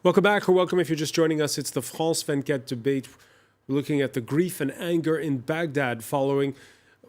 Welcome back, or welcome if you're just joining us. It's the France 24 debate. We're looking at the grief and anger in Baghdad following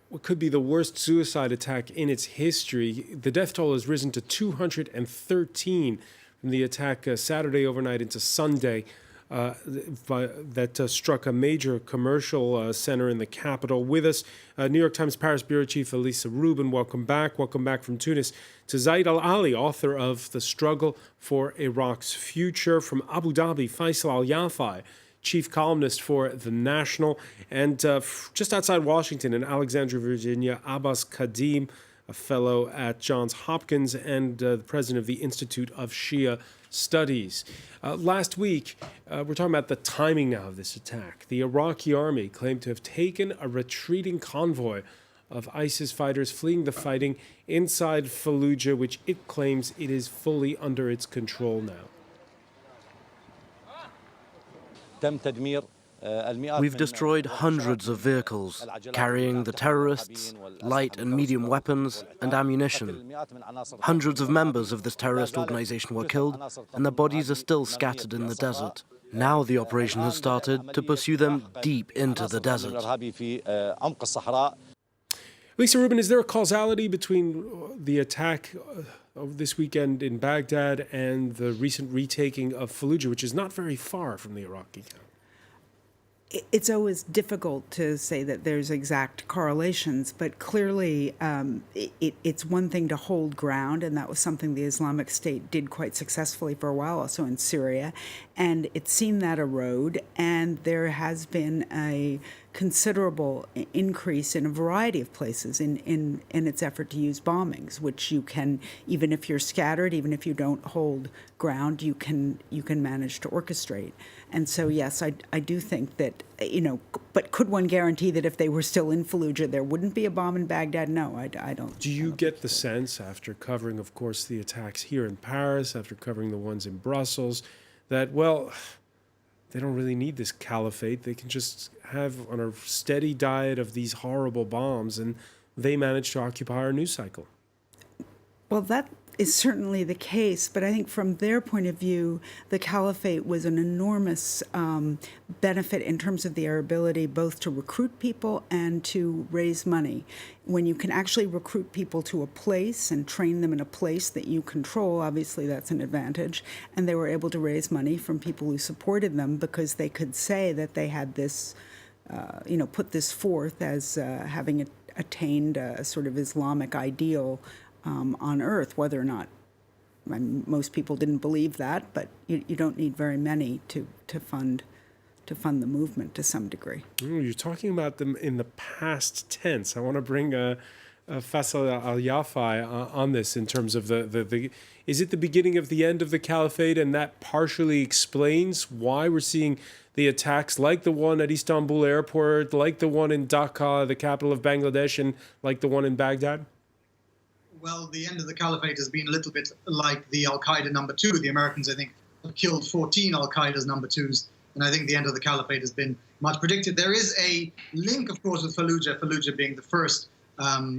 what could be the worst suicide attack in its history. The death toll has risen to 213 from the attack Saturday overnight into Sunday that struck a major commercial center in the capital. With us, New York Times Paris Bureau Chief Elisa Rubin. Welcome back. Welcome back from Tunis to Zaid al-Ali, author of The Struggle for Iraq's Future. From Abu Dhabi, Faisal al-Yafai, chief columnist for The National. And just outside Washington in Alexandria, Virginia, Abbas Kadim, a fellow at Johns Hopkins and the president of the Institute of Shia Studies. Last week, we're talking about the timing now of this attack. The Iraqi army claimed to have taken a retreating convoy of ISIS fighters fleeing the fighting inside Fallujah, which it claims it is fully under its control now. We've destroyed hundreds of vehicles carrying the terrorists, light and medium weapons and ammunition. Hundreds of members of this terrorist organization were killed, and their bodies are still scattered in the desert. Now the operation has started to pursue them deep into the desert. Lisa Rubin, is there a causality between the attack of this weekend in Baghdad and the recent retaking of Fallujah, which is not very far from the Iraqi town? It's always difficult to say that there's exact correlations, but clearly it's one thing to hold ground, and that was something the Islamic State did quite successfully for a while, also in Syria, and it's seen that erode, and there has been a considerable increase in a variety of places in its effort to use bombings, which you can, even if you're scattered, even if you don't hold ground, you can manage to orchestrate. And so, yes, I do think that, but could one guarantee that if they were still in Fallujah, there wouldn't be a bomb in Baghdad? No, I don't. Do you get the sense, after covering, of course, the attacks here in Paris, after covering the ones in Brussels, that, well, they don't really need this caliphate. They can just have on a steady diet of these horrible bombs, and they manage to occupy our news cycle? Well, that is certainly the case, but I think from their point of view, the caliphate was an enormous benefit in terms of their ability both to recruit people and to raise money. When you can actually recruit people to a place and train them in a place that you control, obviously that's an advantage. And they were able to raise money from people who supported them because they could say that they had this, put this forth as having attained a sort of Islamic ideal on earth, whether or not, most people didn't believe that, but you don't need very many to fund the movement to some degree. You're talking about them in the past tense. I want to bring Faisal al-Yafai on this in terms of the is it the beginning of the end of the caliphate, and that partially explains why we're seeing the attacks like the one at Istanbul airport, like the one in Dhaka, the capital of Bangladesh, and like the one in Baghdad? Well, the end of the caliphate has been a little bit like the al-Qaeda number 2. The Americans, I think, have killed 14 al-Qaeda's number 2s, and I think the end of the caliphate has been much predicted. There is a link, of course, with Fallujah being the first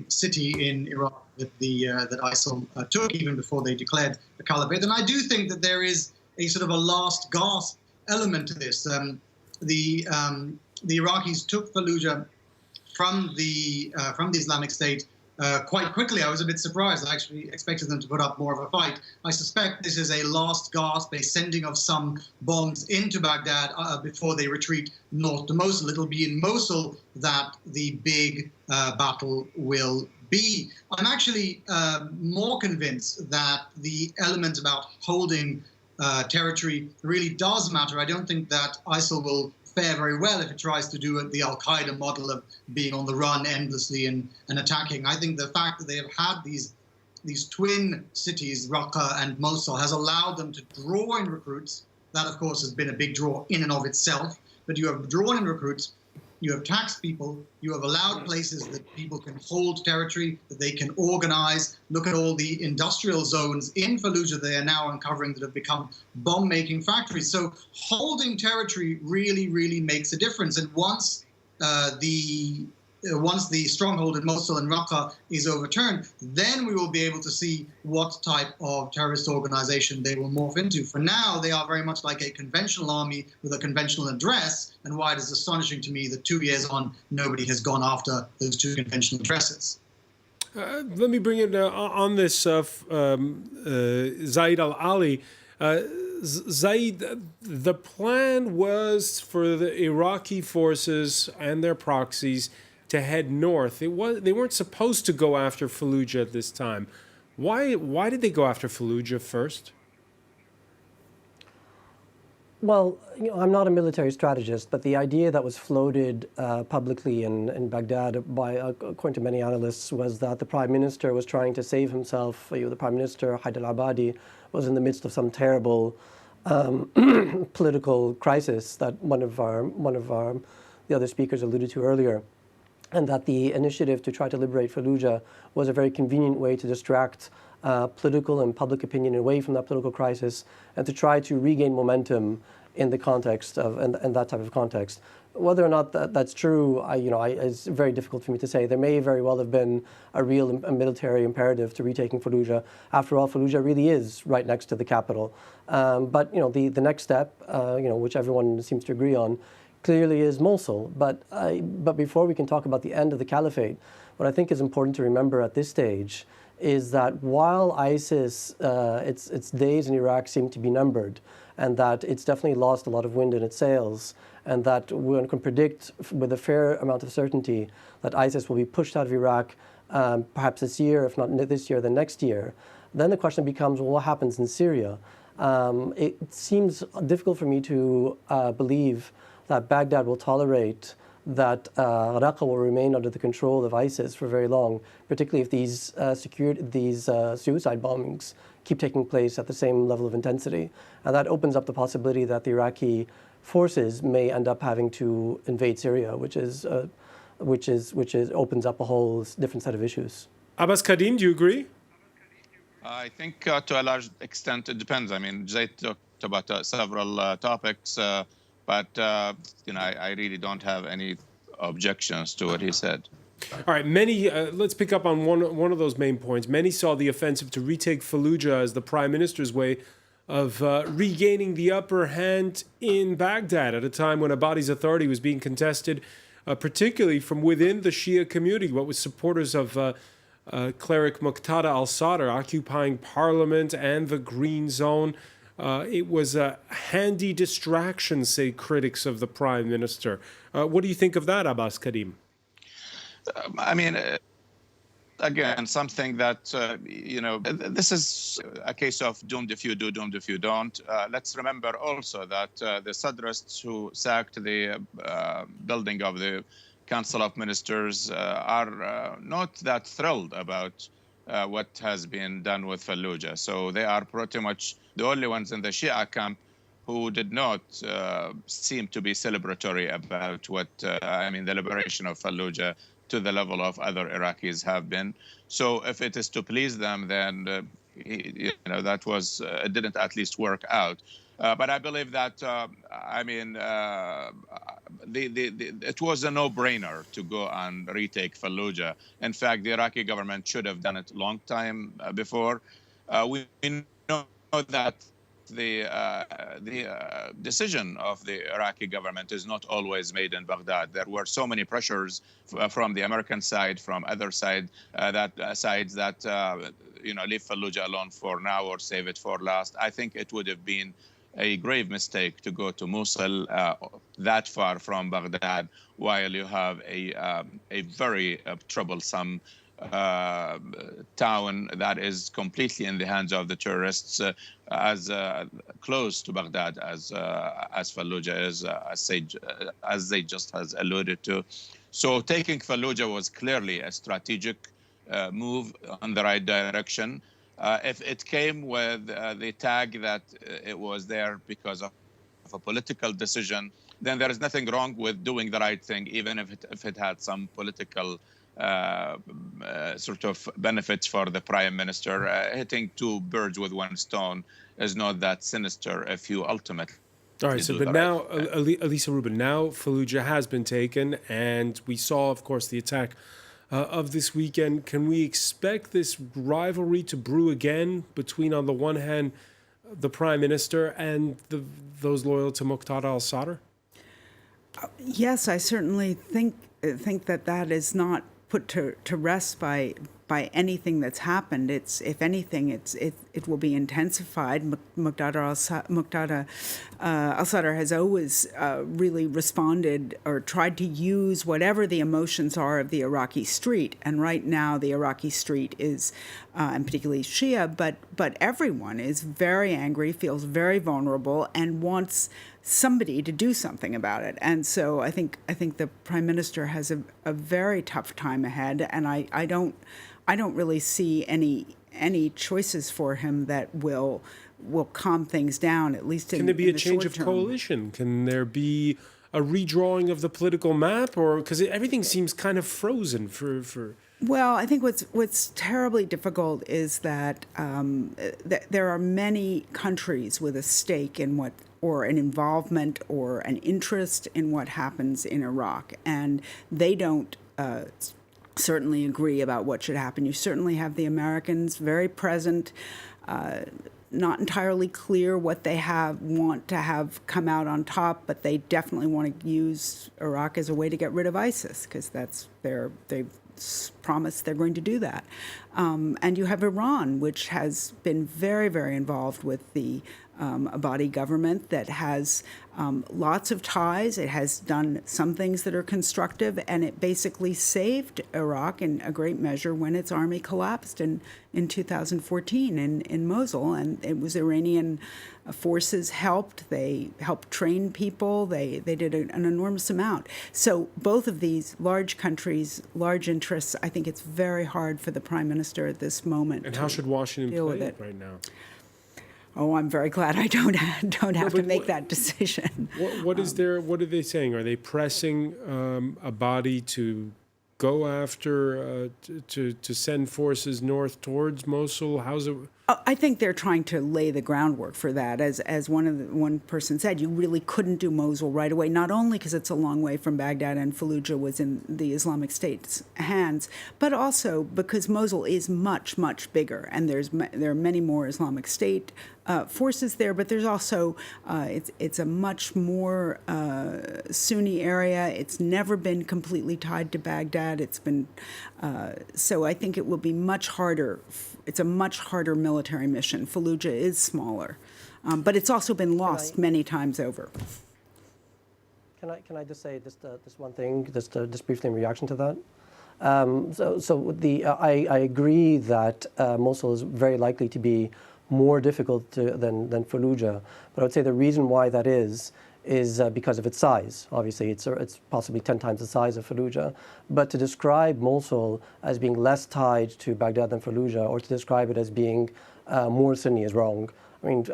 city in Iraq that ISIL took, even before they declared the caliphate. And I do think that there is a sort of a last gasp element to this. The Iraqis took Fallujah from the Islamic State quite quickly. I was a bit surprised. I actually expected them to put up more of a fight. I suspect this is a last gasp, a sending of some bombs into Baghdad before they retreat north to Mosul. It'll be in Mosul that the big battle will be. I'm actually more convinced that the element about holding territory really does matter. I don't think that ISIL will fare very well if it tries to do the al-Qaeda model of being on the run endlessly and attacking. I think the fact that they have had these twin cities, Raqqa and Mosul, has allowed them to draw in recruits. That, of course, has been a big draw in and of itself. But you have drawn in recruits, you have taxed people, you have allowed places that people can hold territory, that they can organize. Look at all the industrial zones in Fallujah they are now uncovering that have become bomb-making factories. So holding territory really, really makes a difference. And once the once the stronghold in Mosul and Raqqa is overturned, then we will be able to see what type of terrorist organization they will morph into. For now, they are very much like a conventional army with a conventional address, and why it is astonishing to me that 2 years on, nobody has gone after those two conventional addresses. Let me bring it on this, Zaid al-Ali. Zaid, the plan was for the Iraqi forces and their proxies to head north. They weren't supposed to go after Fallujah at this time. Why did they go after Fallujah first? Well, I'm not a military strategist, but the idea that was floated publicly in Baghdad according to many analysts, was that the prime minister was trying to save himself. The prime minister, al-Abadi, was in the midst of some terrible political crisis that one of the other speakers alluded to earlier, and that the initiative to try to liberate Fallujah was a very convenient way to distract political and public opinion away from that political crisis, and to try to regain momentum in the context of and that type of context. Whether or not that's true, it's very difficult for me to say. There may very well have been a real military imperative to retaking Fallujah. After all, Fallujah really is right next to the capital. But the next step, which everyone seems to agree on, clearly is Mosul. But before we can talk about the end of the caliphate, what I think is important to remember at this stage is that while ISIS, its days in Iraq seem to be numbered, and that it's definitely lost a lot of wind in its sails, and that one can predict with a fair amount of certainty that ISIS will be pushed out of Iraq perhaps this year, if not this year, then next year, then the question becomes, well, what happens in Syria? It seems difficult for me to believe that Baghdad will tolerate that Raqqa will remain under the control of ISIS for very long, particularly if these suicide bombings keep taking place at the same level of intensity. And that opens up the possibility that the Iraqi forces may end up having to invade Syria, which opens up a whole different set of issues. Abbas Kadim, do you agree? I think to a large extent it depends. I mean, Zaid talked about several topics, but I really don't have any objections to what he said. All right, let's pick up on one of those main points. Many saw the offensive to retake Fallujah as the prime minister's way of regaining the upper hand in Baghdad at a time when Abadi's authority was being contested, particularly from within the Shia community, what was supporters of cleric Muqtada al-Sadr occupying parliament and the Green Zone. It was a handy distraction, say critics of the prime minister. What do you think of that, Abbas Kadim? I mean, again, something that, this is a case of doomed if you do, doomed if you don't. Let's remember also that the Sadrists who sacked the building of the Council of Ministers are not that thrilled about what has been done with Fallujah. So they are pretty much the only ones in the Shia camp who did not seem to be celebratory about the liberation of Fallujah to the level of other Iraqis have been. So if it is to please them, then that was it didn't at least work out. But I believe that it was a no-brainer to go and retake Fallujah. In fact, the Iraqi government should have done it a long time before. We know that the decision of the Iraqi government is not always made in Baghdad. There were so many pressures from the American side, from other sides that leave Fallujah alone for now or save it for last. I think it would have been a grave mistake to go to Mosul that far from Baghdad, while you have a very troublesome town that is completely in the hands of the terrorists, as close to Baghdad as Fallujah is, as they just has alluded to. So taking Fallujah was clearly a strategic move in the right direction. If it came with the tag that it was there because of a political decision, then there is nothing wrong with doing the right thing, even if it had some political sort of benefits for the prime minister. Hitting two birds with one stone is not that sinister if you ultimately All right, so but now, Elisa Rubin, now Fallujah has been taken, and we saw, of course, the attack of this weekend. Can we expect this rivalry to brew again between, on the one hand, the Prime Minister and those loyal to Muqtada al-Sadr? Yes, I certainly think that is not put to rest by anything that's happened. If anything, it will be intensified. Muqtada al-Sadr has always really responded or tried to use whatever the emotions are of the Iraqi street. And right now, the Iraqi street is, and particularly Shia, but everyone is very angry, feels very vulnerable, and wants somebody to do something about it. And so I think the Prime Minister has a very tough time ahead, and I don't really see any choices for him that will calm things down, at least in the short term. Can there be a change of coalition? Can there be a redrawing of the political map? Or because everything seems kind of frozen for... Well, I think what's terribly difficult is that there are many countries with a stake in what, or an involvement or an interest in what happens in Iraq, and they don't certainly agree about what should happen. You certainly have the Americans very present, not entirely clear what they want to have come out on top, but they definitely want to use Iraq as a way to get rid of ISIS, because they've promised they're going to do that. And you have Iran, which has been very, very involved with the Abadi government, that has lots of ties. It has done some things that are constructive, and it basically saved Iraq in a great measure when its army collapsed in 2014 in Mosul. And it was Iranian forces helped. They helped train people. They did an enormous amount. So both of these large countries, large interests, I think it's very hard for the Prime Minister at this moment. And how should Washington play it right now? Oh, I'm very glad I don't have to make that decision. What are they saying? Are they pressing Abadi to go after, to send forces north towards Mosul? How's it? I think they're trying to lay the groundwork for that. As one person said, you really couldn't do Mosul right away, not only because it's a long way from Baghdad and Fallujah was in the Islamic State's hands, but also because Mosul is much, much bigger, and there are many more Islamic State forces there, but there's also, it's a much more Sunni area. It's never been completely tied to Baghdad. It's been, so I think it will be much harder. It's a much harder military mission. Fallujah is smaller, but it's also been lost many times over. Can I just say just one thing, just briefly in reaction to that? I agree that Mosul is very likely to be more difficult than Fallujah, but I would say the reason why that is because of its size. Obviously, it's possibly 10 times the size of Fallujah. But to describe Mosul as being less tied to Baghdad than Fallujah, or to describe it as being more Sunni, is wrong. I mean,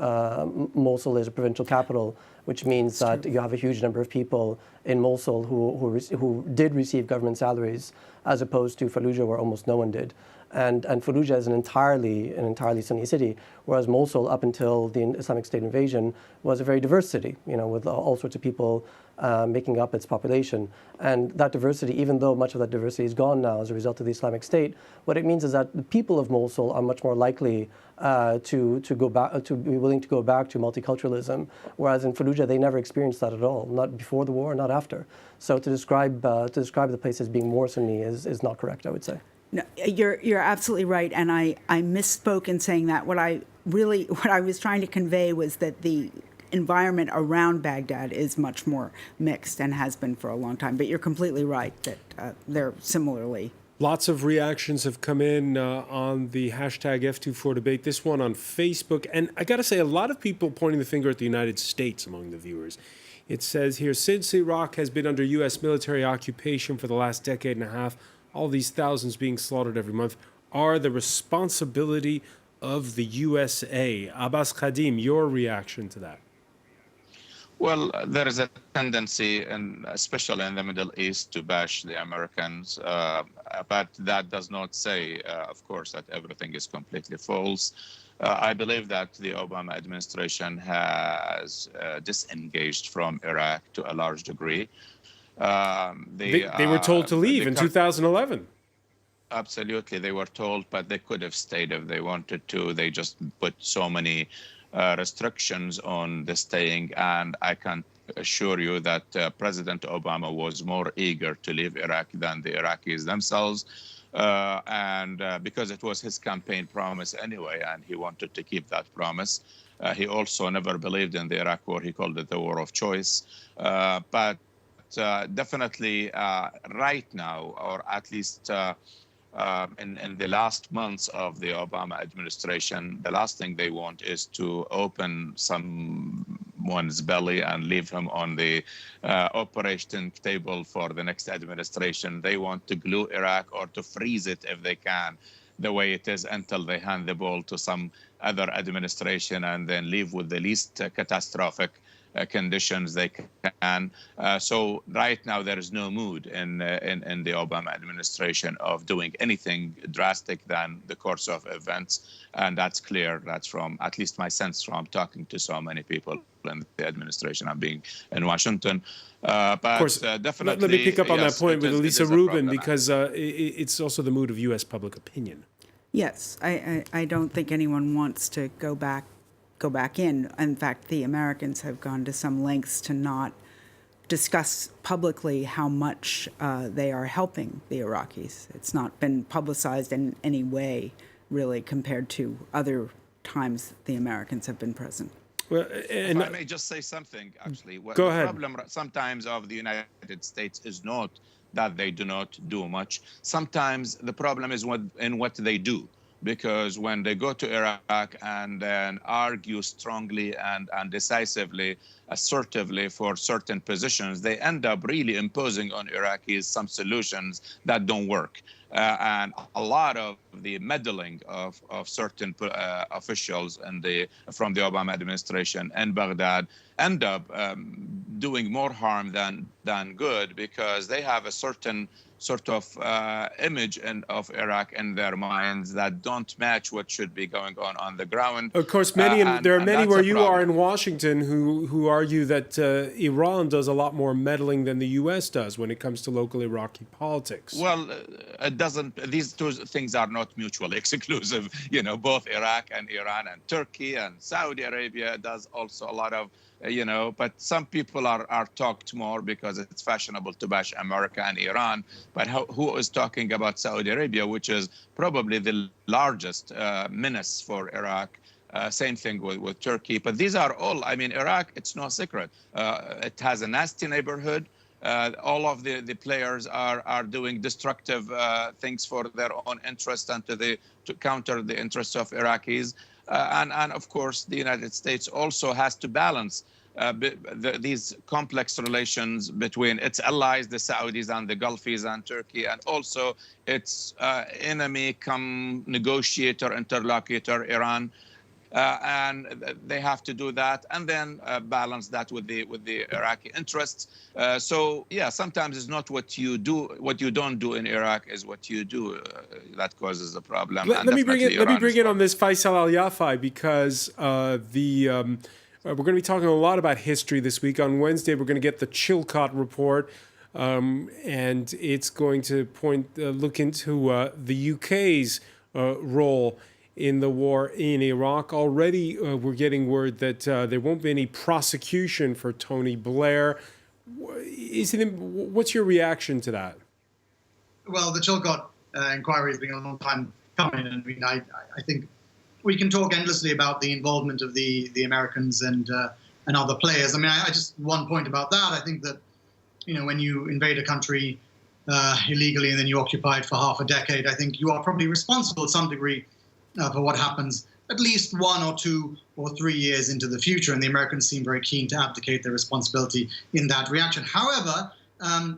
Mosul is a provincial capital, which means that you have a huge number of people in Mosul who did receive government salaries, as opposed to Fallujah, where almost no one did. And Fallujah is an entirely Sunni city, whereas Mosul, up until the Islamic State invasion, was a very diverse city, with all sorts of people making up its population. And that diversity, even though much of that diversity is gone now as a result of the Islamic State, what it means is that the people of Mosul are much more likely to be willing to go back to multiculturalism, whereas in Fallujah they never experienced that at all, not before the war, not after. So to describe the place as being more Sunni is not correct, I would say. No, you're absolutely right, and I misspoke in saying that. What I was trying to convey was that the environment around Baghdad is much more mixed and has been for a long time. But you're completely right that they're similarly. Lots of reactions have come in on the hashtag F24 debate, this one on Facebook. And I got to say, a lot of people pointing the finger at the United States among the viewers. It says here, since Iraq has been under U.S. military occupation for the last decade and a half, all these thousands being slaughtered every month are the responsibility of the USA. Abbas Khadim, your reaction to that? Well, there is a tendency, especially in the Middle East, to bash the Americans. But that does not say, of course, that everything is completely false. I believe that the Obama administration has disengaged from Iraq to a large degree. They were told to leave in 2011. Absolutely, they were told, but they could have stayed if they wanted to. They just put so many restrictions on the staying, and I can assure you that President Obama was more eager to leave Iraq than the Iraqis themselves, and because it was his campaign promise anyway, and he wanted to keep that promise. He also never believed in the Iraq war. He called it the war of choice, but definitely right now, or at least in the last months of the Obama administration, the last thing they want is to open someone's belly and leave him on the operation table for the next administration. They want to glue Iraq or to freeze it if they can, the way it is, until they hand the ball to some other administration and then leave with the least catastrophic conditions they can. So right now there is no mood in the Obama administration of doing anything drastic than the course of events, and that's clear. That's from at least my sense from talking to so many people in the administration. I'm being in Washington, but of course, definitely. Let me pick up on that point with Elisa Rubin, because it's also the mood of U.S. public opinion. Yes, I don't think anyone wants to go back in. In fact, the Americans have gone to some lengths to not discuss publicly how much they are helping the Iraqis. It's not been publicized in any way, really, compared to other times the Americans have been present. Well, if I may just say something, actually. Go ahead. The problem sometimes of the United States is not that they do not do much. Sometimes the problem is in what they do. Because when they go to Iraq and then argue strongly and decisively, assertively for certain positions, they end up really imposing on Iraqis some solutions that don't work. And a lot of the meddling of certain officials from the Obama administration in Baghdad end up doing more harm than good, because they have a certain sort of image of Iraq in their minds that don't match what should be going on the ground. Of course, there are many where you are in Washington who argue that Iran does a lot more meddling than the U.S. does when it comes to local Iraqi politics. Well, it doesn't. These two things are not mutually exclusive. You know, both Iraq and Iran and Turkey and Saudi Arabia does also a lot of. But some people are talked more because it's fashionable to bash America and Iran. But who is talking about Saudi Arabia, which is probably the largest menace for Iraq? Same thing with Turkey. But these are all, Iraq, it's no secret. It has a nasty neighborhood. All of the players are doing destructive things for their own interest and to counter the interests of Iraqis. And of course, the United States also has to balance these complex relations between its allies, the Saudis and the Gulfis and Turkey, and also its enemy come negotiator, interlocutor, Iran. And they have to do that, and then balance that with the Iraqi interests. So yeah, sometimes it's not what you don't do in Iraq is what you do that causes the problem. Let me bring in on this Faisal Al-Yafai, because we're going to be talking a lot about history this week. On Wednesday, we're going to get the Chilcot report, and it's going to look into the UK's role in the war in Iraq. Already, we're getting word that there won't be any prosecution for Tony Blair. What's your reaction to that? Well, the Chilcot inquiry has been a long time coming, and I think we can talk endlessly about the involvement of the Americans and other players. I just one point about that. I think that when you invade a country illegally and then you occupy it for half a decade, I think you are probably responsible to some degree for what happens at least 1 or 2 or 3 years into the future, and the Americans seem very keen to abdicate their responsibility in that reaction. However,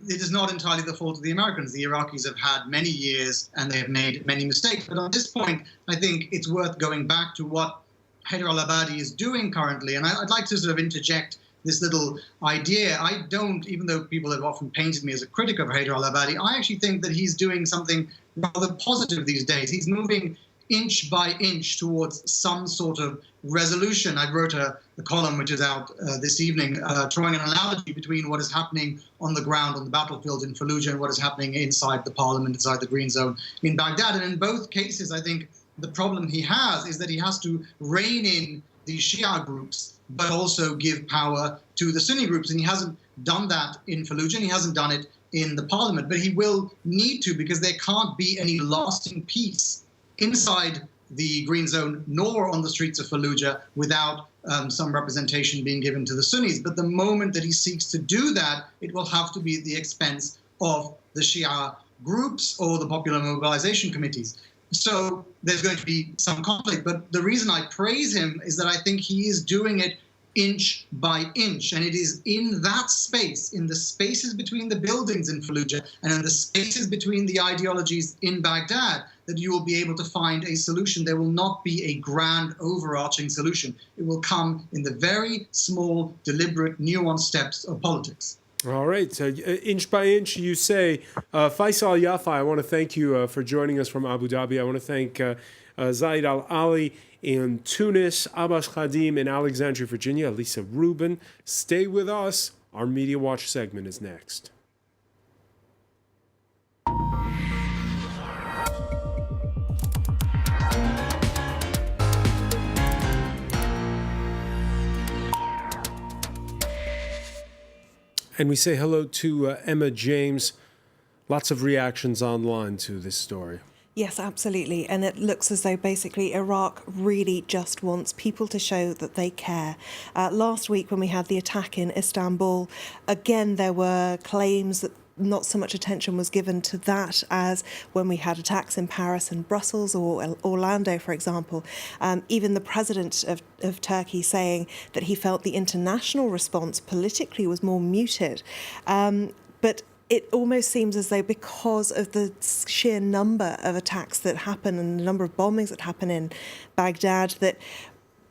it is not entirely the fault of the Americans. The Iraqis have had many years and they have made many mistakes. But on this point, I think it's worth going back to what Haider al-Abadi is doing currently. And I'd like to sort of interject this little idea. I don't, even though people have often painted me as a critic of Haider al-Abadi, I actually think that he's doing something rather positive these days. He's moving inch by inch towards some sort of resolution. I wrote a column which is out this evening, drawing an analogy between what is happening on the ground, on the battlefield in Fallujah, and what is happening inside the parliament, inside the Green Zone in Baghdad. And in both cases, I think the problem he has is that he has to rein in the Shia groups, but also give power to the Sunni groups. And he hasn't done that in Fallujah, and he hasn't done it in the parliament. But he will need to, because there can't be any lasting peace inside the Green Zone nor on the streets of Fallujah without some representation being given to the Sunnis. But the moment that he seeks to do that, it will have to be at the expense of the Shia groups or the popular mobilization committees. So there's going to be some conflict. But the reason I praise him is that I think he is doing it inch by inch. And it is in that space, in the spaces between the buildings in Fallujah and in the spaces between the ideologies in Baghdad, that you will be able to find a solution. There will not be a grand overarching solution. It will come in the very small, deliberate, nuanced steps of politics. All right. Inch by inch, you say. Faisal Yafa, I want to thank you for joining us from Abu Dhabi. I want to thank Zaid Al-Ali in Tunis, Abbas Khadim in Alexandria, Virginia, Lisa Rubin. Stay with us. Our Media Watch segment is next. And we say hello to Emma James. Lots of reactions online to this story. Yes, absolutely. And it looks as though basically Iraq really just wants people to show that they care. Last week when we had the attack in Istanbul, again, there were claims that not so much attention was given to that as when we had attacks in Paris and Brussels or Orlando, for example. Even the president of Turkey saying that he felt the international response politically was more muted. But it almost seems as though because of the sheer number of attacks that happen and the number of bombings that happen in Baghdad, that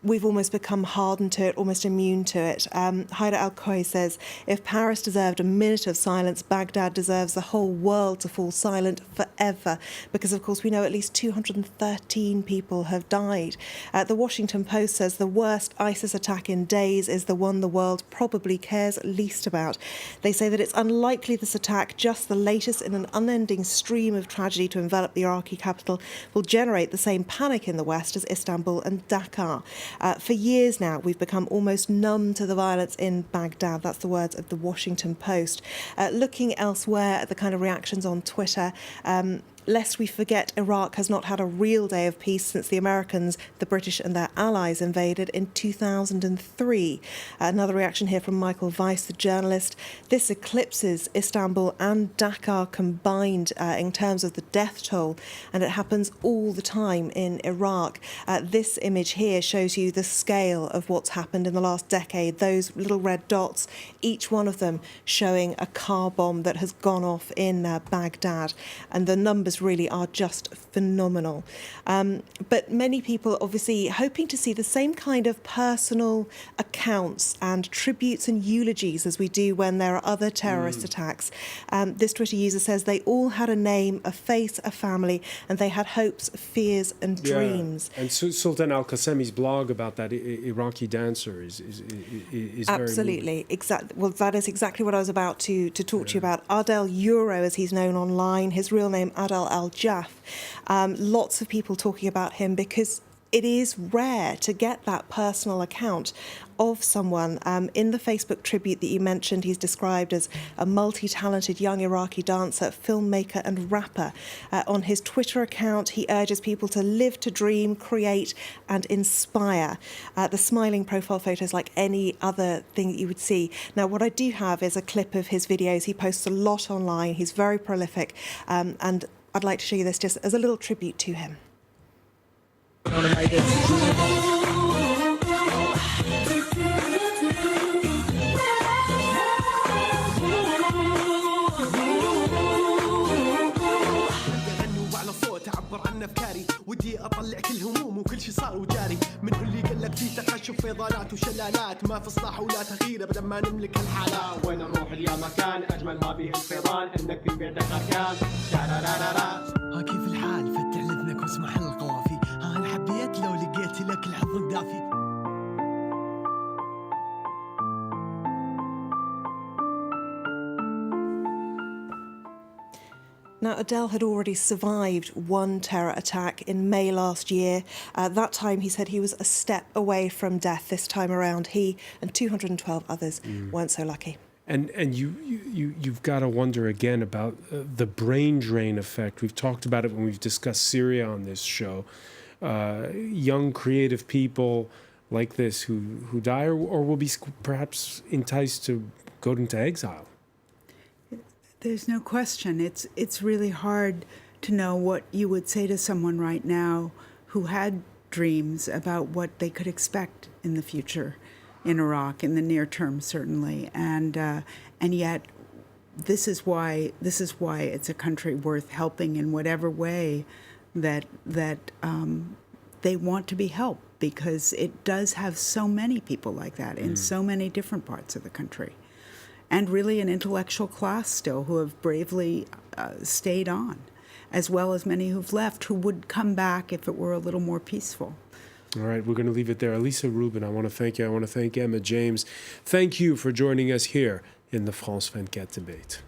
we've almost become hardened to it, almost immune to it. Haider Al-Khoi says, if Paris deserved a minute of silence, Baghdad deserves the whole world to fall silent forever. Because, of course, we know at least 213 people have died. The Washington Post says the worst ISIS attack in days is the one the world probably cares least about. They say that it's unlikely this attack, just the latest in an unending stream of tragedy to envelop the Iraqi capital, will generate the same panic in the West as Istanbul and Dakar. For years now, we've become almost numb to the violence in Baghdad. That's the words of the Washington Post. Looking elsewhere at the kind of reactions on Twitter, lest we forget, Iraq has not had a real day of peace since the Americans, the British and their allies invaded in 2003. Another reaction here from Michael Weiss, the journalist. This eclipses Istanbul and Dakar combined in terms of the death toll, and it happens all the time in Iraq. This image here shows you the scale of what's happened in the last decade. Those little red dots, each one of them showing a car bomb that has gone off in Baghdad, and the numbers really are just phenomenal. But many people obviously hoping to see the same kind of personal accounts and tributes and eulogies as we do when there are other terrorist attacks. This Twitter user says they all had a name, a face, a family, and they had hopes, fears and dreams. And Sultan Al-Qasemi's blog about that Iraqi dancer is absolutely exactly. Well, that is exactly what I was about to talk to you about. Adel Euro, as he's known online, his real name Adel Al-Jaff. Lots of people talking about him because it is rare to get that personal account of someone. In the Facebook tribute that you mentioned, he's described as a multi-talented young Iraqi dancer, filmmaker and rapper. On his Twitter account, he urges people to live to dream, create and inspire. The smiling profile photo is like any other thing that you would see. Now, what I do have is a clip of his videos. He posts a lot online. He's very prolific. And I'd like to show you this just as a little tribute to him. ودي اطلع كل هموم وكل شي صار وجاري منه اللي قال لك في تقشف فيضانات وشلالات ما في اصلاح ولا تغيير ابدا ما نملك الحالات وين نروح اليوم مكان اجمل ما فيه الفيضان انك في بيتك اركان ها كيف الحال فتح لذنك واسمع القوافي Now, Adel had already survived one terror attack in May last year. That time, he said he was a step away from death. This time around, he and 212 others weren't so lucky. And you've got to wonder again about the brain drain effect. We've talked about it when we've discussed Syria on this show. Young, creative people like this who die or will be perhaps enticed to go into exile. There's no question. It's really hard to know what you would say to someone right now who had dreams about what they could expect in the future in Iraq, in the near term, certainly. And yet, this is why it's a country worth helping in whatever way that they want to be helped, because it does have so many people like that in so many different parts of the country. And really an intellectual class still who have bravely stayed on, as well as many who've left who would come back if it were a little more peaceful. All right, we're going to leave it there. Elisa Rubin, I want to thank you. I want to thank Emma James. Thank you for joining us here in the France 24 debate.